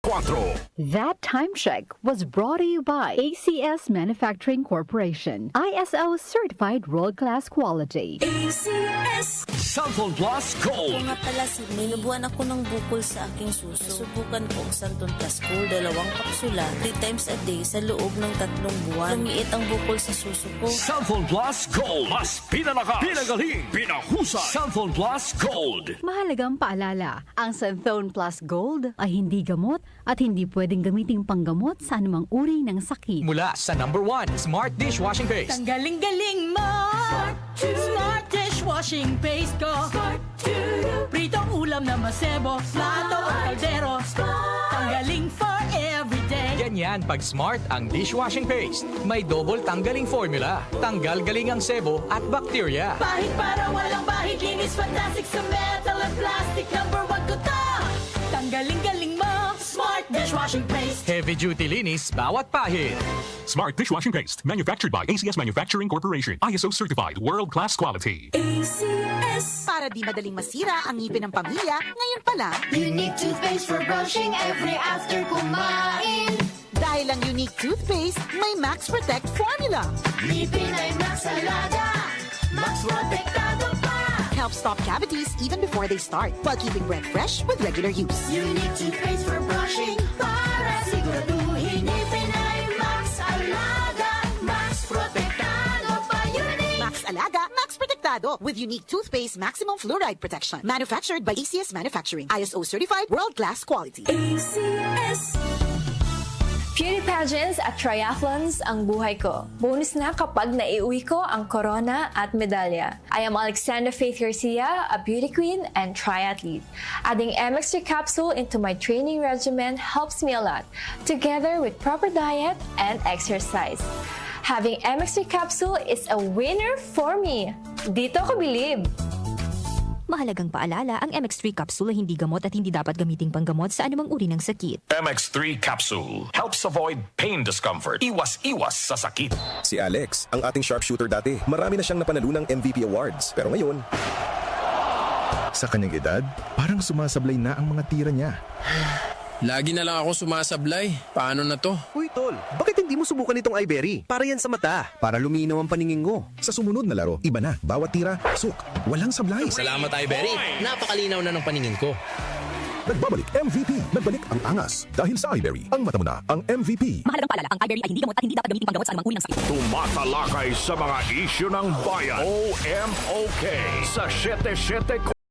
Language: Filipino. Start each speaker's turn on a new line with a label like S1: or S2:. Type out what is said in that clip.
S1: That time check was brought to you by ACS Manufacturing Corporation, ISO certified world-class quality.
S2: ACS
S3: Santon Plus Gold.
S2: Nga pala, Sydney, nabuhan ako ng bukol sa aking suso. Subukan ko ang Santon Plus Gold, 2 kapsula, 3 times a day sa loob ng 3 buwan. Lumiit ang bukol sa suso ko.
S3: Santon Plus Gold. Mas pinalakas, pinagaling, pinahusay. Santon Plus Gold.
S1: Mahalagang paalala, ang Santhone Plus Gold ay hindi gamot at hindi pwedeng gamiting panggamot sa anumang uri ng sakit.
S4: Mula sa #1 Smart Dishwashing Paste.
S5: Ang galing-galing mo! Smart dishwashing paste ko. Pritong ulam na masebo, plato o kaldero. Tanggaling for everyday.
S4: Ganyan pag Smart ang dishwashing paste. May double tanggaling formula. Tanggal galing ang sebo at bakterya.
S5: Bahid para walang bahid, linis fantastic sa metal at plastic. #1 ko to! Tanggaling-galing mo! Smart dishwashing paste.
S4: Heavy duty linis bawat pahid.
S6: Smart Dishwashing Paste, manufactured by ACS Manufacturing Corporation. ISO certified, world-class quality.
S2: ACS
S7: Para di madaling masira ang ngipin ng pamilya, ngayon pa lang,
S8: Unique toothpaste for brushing every after kumain.
S7: dahil ang unique toothpaste, may Max Protect formula.
S8: Ngipin ay Max Alaga, Max Protektado pa.
S7: Helps stop cavities even before they start, while keeping breath fresh with regular use.
S8: Unique toothpaste for brushing para siguraduhin ngipin ay Max Alaga, Max Protektado pa. Unique.
S7: Max Alaga, Max Protectado with unique toothpaste maximum fluoride protection. Manufactured by ACS Manufacturing. ISO certified, world-class quality.
S2: ACS
S9: Beauty pageants at triathlons ang buhay ko. Bonus na kapag naiuwi ko ang corona at medalya. I am Alexandra Faith Garcia, a beauty queen and triathlete. Adding MX3 capsule into my training regimen helps me a lot, together with proper diet and exercise. Having MX3 capsule is a winner for me. Dito ko believe.
S10: Mahalagang paalala, ang MX3 capsule ay hindi gamot at hindi dapat gamiting panggamot sa anumang uri ng sakit.
S11: MX3 Capsule helps avoid pain discomfort. Iwas-iwas sa sakit.
S12: Si Alex, ang ating sharpshooter dati, marami na siyang napanalunang MVP awards. Pero ngayon,
S13: sa kanyang edad, parang sumasablay na ang mga tira niya.
S14: Lagi na lang ako sumasablay. Paano na to?
S15: Uy, tol, bakit hindi mo subukan itong iBerry? Para yan sa mata. Para luminaw ang paningin ko.
S13: Sa sumunod na laro, iba na. Bawat tira, suk. Walang sablay.
S14: Salamat, iBerry. Napakalinaw na ng paningin ko.
S13: Nagbabalik MVP. Nagbalik ang angas. Dahil sa iBerry, ang mata mo na ang MVP.
S10: Mahalagang paalala, ang iBerry ay hindi gamot at hindi dapat gamiting panggamot sa anumang uri ng sakit.
S11: Tumatalakay sa mga isyu ng bayan. OMOK sa 77